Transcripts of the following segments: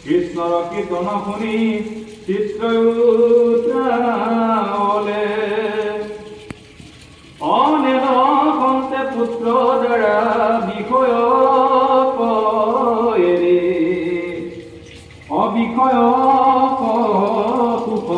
কৃষ্ণৰ কীৰ্তন শুনি চিত্ৰলে অনেক সন্তে পুত্ৰ দ্বাৰা বিষয় অবিষয় সুখ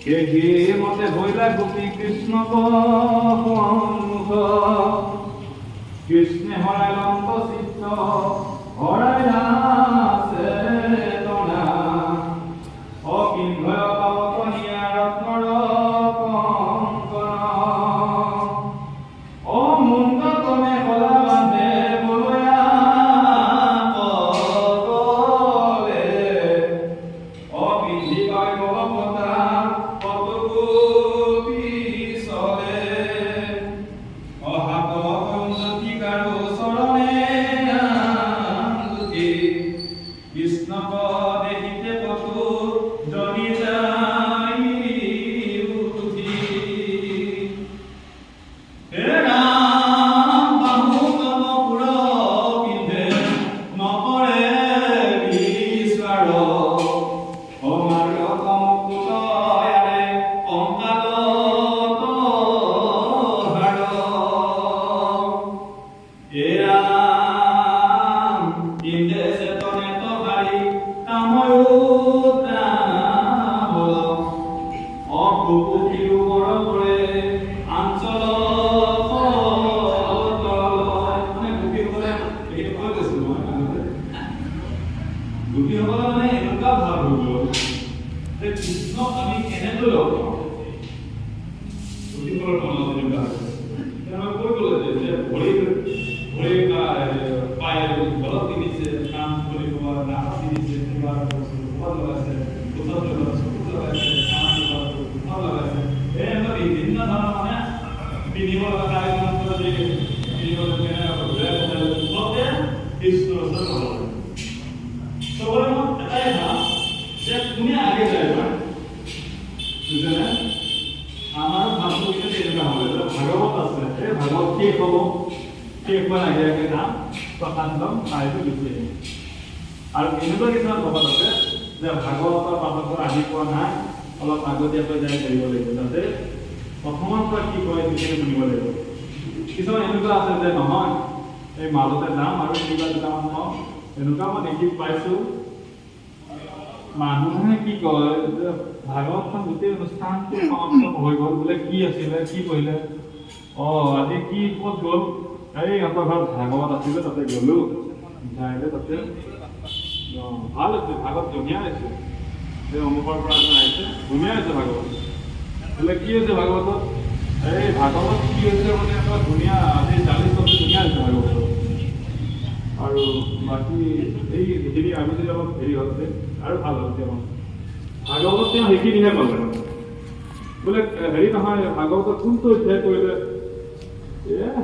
সেহি মতে ভৈলা গোপী কৃষ্ণ সন্মুখ কৃষ্ণে হৰাই লম্ব চিত্ত হৰাই চেতনা অকিন্ভয় পাৱনীয়া ৰত্নৰ কংকণ অমুণ্ড ক্ৰমে কলা বান্ধে বলয়া পগলে অপিন্ধি কয় বলপতা পদগোপী চলে অহাত সংযতি কাৰো চৰণে আঙ্গুঠি কৃষ্ণক দেখিতে পশু জনি যাই উঠি হে ৰাম বাহু কম পুৰ পিন্ধে নপৰে বিচাৰ অমাৰ কম পুতয়াৰে কংকালত হাড় হে ৰাম পিন্ধে চেতনে তহাৰি কাময়ুতা বল অপুপিও বৰবৰে আঞ্চল গোপীসকলে মানে এনেকুৱা ভাৱ হৈ গ'ল যে কৃষ্ণক আমি কেনেকৈ লগ পাওঁ গোপীসকলৰ মনত এনেকুৱা হৈছে তেওঁলোকে কৈ গ'লে যে ভৰি পায়ে গলত পিন্ধিছে কাণ খুলি কোৱা নাক পিন্ধিছে কিবা মুখত লগাইছে ওচৰত লগাইছে চকুত লগাইছে কাণত লগাইছে মুখত লগাইছে এনেকুৱা বিভিন্ন ধৰণৰ মানে পিন্ধিব লগা কাৰ্যক্ৰম যি পিন্ধিব চবতে কৃষ্ণৰ ওচৰত হ'ব লাগে চবৰে মত এটাই ভাৱ যে কোনে আগে যায় বুজিছেনে আমাৰ ভাৱটো কিন্তু তেনেকুৱা হ'ব ভাগৱত আছে এই ভাগৱত শেষ হ'ব শেষ হোৱাৰ আগে আগে নাম প্ৰকাণ্ডম নাইটো লিখি আৰু এনেকুৱা কিছুমান ভকত আছে যে ভাগৱতৰ পাঠকৰ আহি পোৱা নাই অলপ আগতীয়াকৈ যাই কৰিব লাগিব যাতে প্ৰথমৰ পৰা কি কয় সেইখিনি শুনিব লাগিব কিছুমান এনেকুৱা আছে যে নহয় এই মাজতে যাম আৰু কিবা দুটামান কম এনেকুৱা মই দেখি পাইছোঁ মানুহে কি কয় যে ভাগৱতখন গোটেই অনুষ্ঠানটো সমাপ্ত হৈ গ'ল বোলে কি আছিলে কি কৰিলে আজি কি ক'ত গ'ল এই ইহঁতৰ ঘৰত ভাগৱত আছিলে তাতে গ'লোঁ যাইলে তাতে ভাল হৈছে ভাগৱত ধুনীয়া হৈছে এই অমুকৰ পৰা আহিছে ধুনীয়া হৈছে ভাগৱত বোলে কি হৈছে ভাগৱতত এই ভাগৱত কি হৈছে মানে এটা ধুনীয়া আজি দালি চব্জি ধুনীয়া হৈছে ভাগৱতত আৰু বাকী এই যিখিনি আমি যদি অলপ হেৰি হৈছে আৰু ভাল হৈছে আমাৰ ভাগৱত তেওঁ সেইখিনিহে ক'লে বোলে হেৰি নহয় ভাগৱতত কোনটো অধ্যায় কৰিলে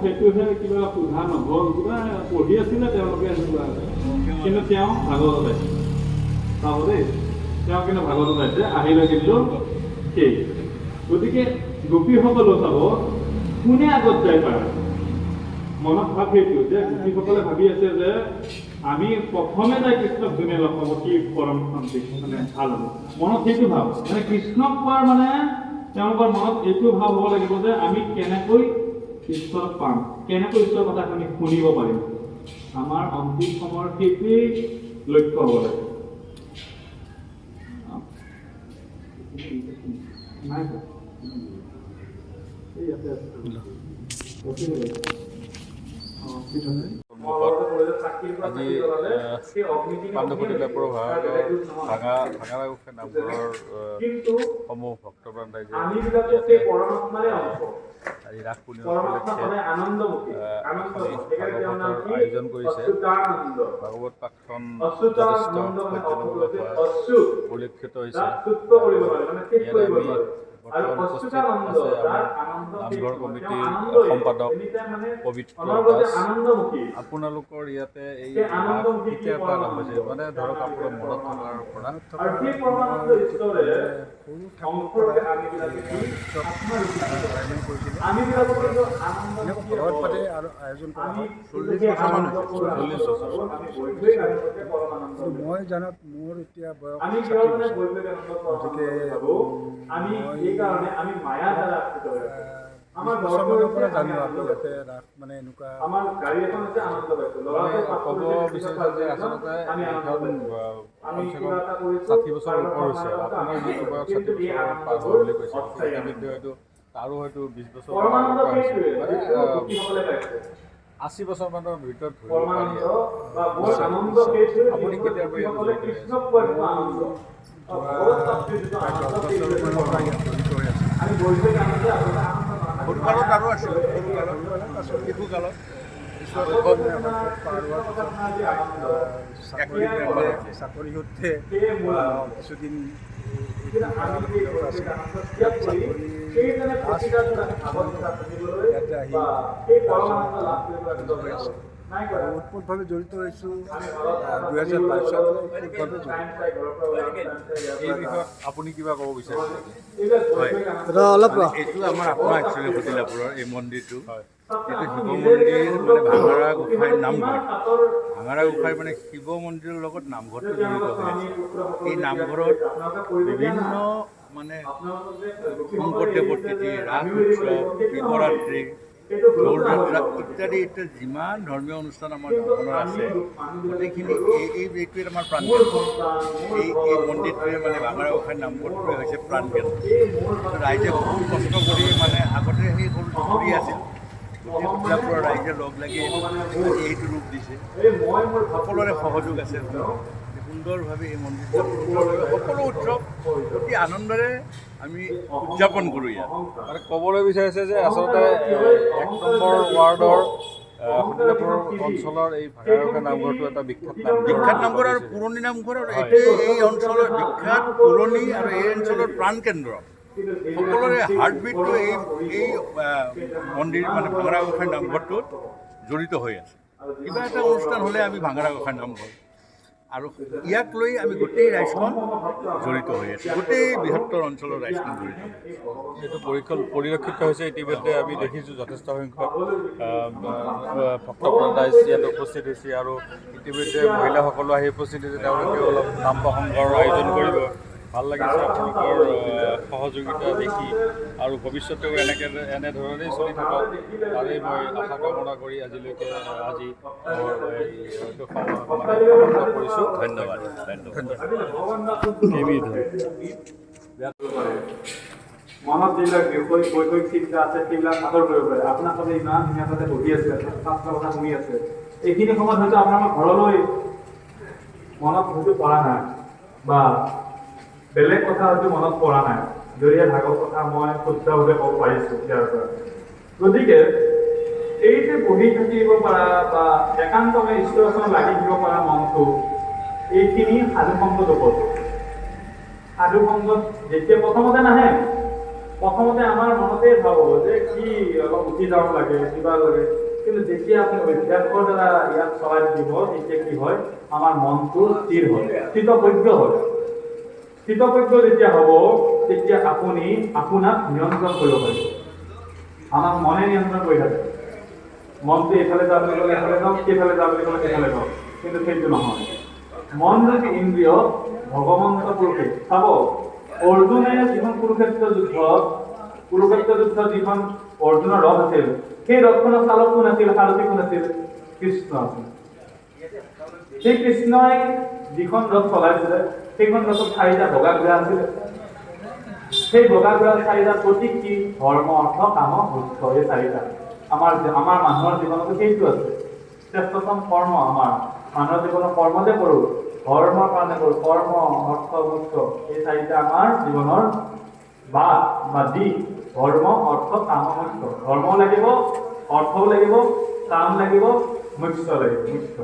সেইটোহে কিবা সোধা নহ'ল কিবা পঢ়ি আছিলে তেওঁলোকে এনেকুৱা কিন্তু তেওঁ ভাগৱত পাইছে চাব দেই তেওঁ কিন্তু ভাগৱত পাইছে আহিলে কিন্তু সেই গতিকে গোপীসকলেও চাব কোনে আগত যাই পাৰে মনত ভাৱ সেইটো যে গোপীসকলে ভাবি আছে যে আমি প্ৰথমে যাই কৃষ্ণক যোনে লগ পাব কি পৰম শান্তি মানে ভাল হ'ব মনত সেইটো ভাৱ মানে কৃষ্ণক পোৱাৰ মানে তেওঁলোকৰ মনত এইটো ভাৱ হ'ব লাগিব যে আমি কেনেকৈ ঈশ্বৰক পাম কেনেকৈ ঈশ্বৰৰ কথাখিনি শুনিব পাৰিম আমাৰ অন্তিম সময়ৰ সেইটোৱেই লক্ষ্য হ'ব লাগে আজি পাণ্ডুপুতি লেপৰ ভাঙাৰাগোসাঁই নামঘৰৰ সমূহ ভক্তপ্ৰাণ ৰাইজে আজি ৰাস পূৰ্ণিমা উপলক্ষে ভাগৱতৰ আয়োজন কৰিছে ভাগৱত পাঠখন যথেষ্ট সত্যমূলক হোৱা পৰিলক্ষিত হৈছে ইয়াতে আমি বৰ্তমান উপস্থিত আছে আমাৰ নামঘৰ কমিটিৰ সম্পাদক পবিত্ৰ দাস আপোনালোকৰ ইয়াতে এই ৰাস কেতিয়াৰ পৰা আৰম্ভ হৈছে মানে ধৰক আপোনাৰ মনত থকাৰ পৰা ভগৱত পাতে আৰু আয়োজন কৰা হয় 40 বছৰমান হৈছে 40 বছৰ মই জানাত মোৰ এতিয়া বয়স আমি 60 কিহৰ কাৰণে বছৰ। গতিকে গতিকে আমি মই এই কাৰণে আমি মায়া দ্বাৰা আবৃত হৈ আছো। 20 বছৰমানৰ পৰা জানো আৰু ইয়াতে ৰাস মানে এনেকুৱা আমাৰ গাড়ী এখন আছে আনন্দ পাইছো। মানে ক'ব বিচাৰিছোঁ যে আচলতে আমি কমচে কম 60 বছৰ ওপৰ হৈছে। আপোনাৰ যিটো বয়স 60 বছৰ পাৰ হোৱা বুলি কৈছে, ইতিমধ্যে হয়তো তাৰো হয়তো 20 বছৰ পাৰ হোৱা হৈছে, মানে 80 বছৰমানৰ ভিতৰত ধৰিব পাৰি আৰু। আপুনি কেতিয়াৰ পৰা ইয়াত জড়িত হৈ আছে? প্ৰায় 10 বছৰমানৰ পৰা ইয়াত জড়িত হৈ আছে। সৰুকালত আৰু আছিলোঁ, সৰুকালত শিশুকালত শৈশৱ পাৰ হোৱাৰ পিছত চাকৰি সূত্ৰে কিছুদিন ইয়াতে আহি ওতপ্ৰোতভাৱে জড়িত হৈছোঁ 2022 চনত ওতপ্ৰোতভাৱে জড়িত। এই বিষয়ত আপুনি কিবা ক'ব বিচাৰিছে? হয়, অলপ এইটো আমাৰ আপোনাৰ একচুৱেলি সতিলাপুৰৰ এই মন্দিৰটো, এইটো শিৱ মন্দিৰ মানে ভাঙাৰা গোঁসাইৰ নামঘৰ। ভাঙাৰা গোঁসাই মানে শিৱ মন্দিৰৰ লগত নামঘৰটো জড়িত হৈ আছে। এই নামঘৰত বিভিন্ন মানে শংকৰদেৱৰ তিথি, ৰাস উৎসৱ, শিৱৰাত্ৰি, দৌল যাত্ৰা ইত্যাদি ইত্যাদি যিমান ধৰ্মীয় অনুষ্ঠান আমাৰ গাঁওখনৰ আছে, গোটেইখিনি এইটোৱে আমাৰ প্ৰাণকেন্দ্ৰ। এই মন্দিৰটোৱে মানে ভাঙাৰা গোঁসাই নামঘৰটোৱে হৈছে প্ৰাণকেন্দ্ৰ। ৰাইজে বহুত কষ্ট কৰি মানে আগতে সেই সৰু পুখুৰী আছিল, গোটেই সতিলাপুৰৰ ৰাইজে লগ লাগি এইটো ৰূপ দিছে। সকলোৰে সহযোগ আছে। সুন্দৰভাৱে এই মন্দিৰটো সুন্দৰভাৱে সকলো উৎসৱ অতি আনন্দৰে আমি উদযাপন কৰোঁ ইয়াত। মানে ক'বলৈ বিচাৰিছে যে আচলতে 1 নম্বৰ ৱাৰ্ডৰ সতিলাপুৰ অঞ্চলৰ এই ভাঙাৰা গোঁসাই নামঘৰটো এটা বিখ্যাত নামঘৰ আৰু পুৰণি নামঘৰ, আৰু এইটোৱে এই অঞ্চলৰ বিখ্যাত পুৰণি আৰু এই অঞ্চলৰ প্ৰাণকেন্দ্ৰ। সকলোৰে হাৰ্টবিটটো এই মন্দিৰ মানে ভাঙাৰা গোঁসাই নামঘৰটোত জড়িত হৈ আছে। কিবা এটা অনুষ্ঠান হ'লে আমি ভাঙাৰা গোঁসাই নামঘৰ, আৰু ইয়াক লৈ আমি গোটেই ৰাইজখন জড়িত হৈ আছোঁ, গোটেই বৃহত্তৰ অঞ্চলৰ ৰাইজখন জড়িত হৈ আছে। এইটো পৰিলক্ষিত হৈছে। ইতিমধ্যে আমি দেখিছোঁ যথেষ্ট সংখ্যক ভক্ত ৰাইজ ইয়াত উপস্থিত হৈছে, আৰু ইতিমধ্যে মহিলাসকলো আহি উপস্থিত হৈছে। তেওঁলোকে অলপ নাম প্ৰসংগৰ আয়োজন কৰিব। ভাল লাগিছে আপোনালোকৰ সহযোগিতা দেখি, আৰু ভৱিষ্যতেও এনেধৰণেই চলি থাকক তাৰেই মই আশা কামনা কৰি আজিলৈকে সমাপ্ত কৰিছোঁ। ধন্যবাদ। মনত যিবিলাক বৈষয়িক চিন্তা আছে সেইবিলাক আঁতৰ কৰিব পাৰে। আপোনাৰ সদায় ইমান ধুনীয়া তাতে বহি আছে, শাস্ত্ৰ কথা শুনি আছে, এইখিনি সময়ত হয়তো আপোনাৰ ঘৰলৈ মনত হয়তো পৰা নাই, বা বেলেগ কথা হয়তো মনত পৰা নাই, যদিহে ভাগৰ কথা মই শুদ্ধভাৱে ক'ব পাৰিছোঁ ইয়াৰ পৰা। গতিকে এই যে বহি থাকিব পৰা বা একান্তমে ঈশ্বৰৰ ওচৰত লাগি থাকিব পৰা মনটো, এইখিনি সাধুসংগত ওপৰত। সাধুসংগত যেতিয়া প্ৰথমতে নাহে, প্ৰথমতে আমাৰ মনতে ভাব যে কি অলপ উঠি যাব লাগে, কিবা লাগে, কিন্তু যেতিয়া আপুনি অভ্যাসৰ দ্বাৰা ইয়াত চলাই থাকিব, তেতিয়া কি হয়, আমাৰ মনটো স্থিৰ হয়, স্থিতপ্ৰজ্ঞ হয়। স্থিতপ্ৰজ্ঞ যেতিয়া হ'ব, তেতিয়া আপুনি আপোনাক নিয়ন্ত্ৰণ কৰিব পাৰিব। আমাক মনে নিয়ন্ত্ৰণ কৰি থাকে। মনটো এইফালে যাব বুলি ক'লে এফালে যাওক, সেইফালে যাব বুলি ক'লে সেইফালে যাওক, কিন্তু সেইটো নহয়। মন যদি ইন্দ্ৰিয় ভগৱন্ত পুৰুষে চাব, অৰ্জুনে যিখন কুৰুক্ষেত্ৰ যুদ্ধ যিখন অৰ্জুনৰ ৰথ আছিল, সেই ৰথখনৰ চালক কোন আছিল, সাৰথী কোন আছিল? কৃষ্ণ আছিল। সেই কৃষ্ণই যিখন ৰথ চলাইছিলে, সেইখন ৰথত 4টা বগা ঘোঁৰা আছিলে। সেই বগা ঘোঁৰাৰ 4টা প্ৰতীক কি? ধৰ্ম, অৰ্থ, কাম, মোক্ষ। এই 4টা আমাৰ মানুহৰ জীৱনতো সেইটো আছে। শ্ৰেষ্ঠতম কৰ্ম আমাৰ মানুহৰ জীৱনৰ কৰ্ম যে কৰোঁ, ধৰ্মৰ কাৰণে কৰোঁ, কৰ্ম, অৰ্থ, মোক্ষ, এই 4টা আমাৰ জীৱনৰ বাট বা দিশ। ধৰ্ম, অৰ্থ, কাম, মোক্ষ। ধৰ্মও লাগিব, অৰ্থও লাগিব, কাম লাগিব, মোক্ষ লাগিব। মোক্ষ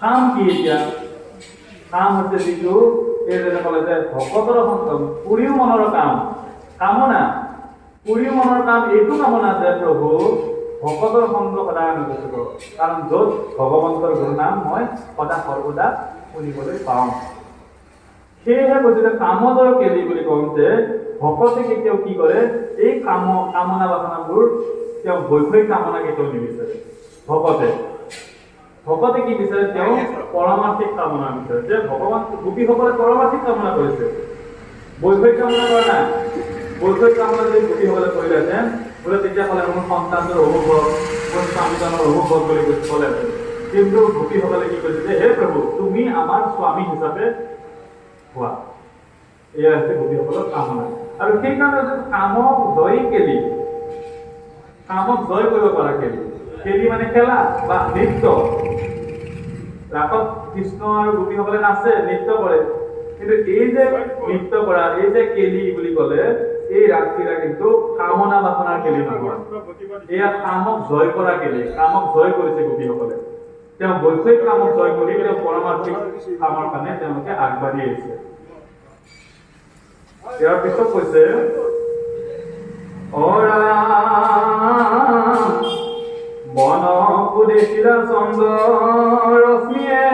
কাম কি? এতিয়া কাম হৈছে যিটো এই যেনে ক'লে যে ভকতৰ পুৰিও মনৰ কাম, কামনা পুৰিও মনৰ কাম, এইটো কামনা যে প্ৰভু ভকতৰ সংগ সদায় অনুভূত কৰোঁ, কাৰণ য'ত ভগৱন্তৰ গুৰুনাম মই সৰ্বদা শুনিবলৈ পাওঁ। সেয়েহে কৈছে কামোদয় কেলি বুলি কওঁতে ভকতে কেতিয়াও কি কৰে, এই কামনা বাসনাবোৰ তেওঁ বৈষয়িক কামনা কেতিয়াও নিবিচাৰে। ভকতে ভকতে কি বিচাৰে তেওঁ পৰমাৰ্থিক কামনা বিচাৰে যে ভগৱান গোপীসকলে পৰমাৰ্থিক কামনা কৰিছে বৈষয়িক কামনা কৰা নাই বৈষয়িক কামনা যদি গোপীসকলে কৰিলেহেঁতেন বোলে তেতিয়াহ'লে মোৰ সন্তানটোৰ অমুক হওক মোৰ স্বামীজনৰ অমুক হওক বুলি ক'লেহেঁতেন কিন্তু গোপীসকলে কি কৈছে যে হে প্ৰভু তুমি আমাৰ স্বামী হিচাপে হোৱা এয়া হৈছে গোপীসকলৰ কামনা আৰু সেইকাৰণে কামক জয়ী কেলি কামক জয় কৰিব পৰা কেলি মানে খেলা বা নৃত্য ৰাসত কৃষ্ণ আৰু গোপীসকলে নাচে নৃত্য কৰে কিন্তু এই যে নৃত্য কৰা এই যে কেলি বুলি ক'লে এই ৰাসক্ৰীড়া কিন্তু কামনা বাসনাৰ কেলি নহয় এয়া কামক জয় কৰা কেলি কামক জয় কৰিছে গোপীসকলে তেওঁ বৈষয়িক কামক জয় কৰি তেওঁ পৰমাৰ্থিক কামৰ কাৰণে তেওঁলোকে আগবাঢ়ি আহিছে ইয়াৰ পিছত কৈছে বন পুদেশিলা চন্দ্ৰ ৰশ্মিয়ে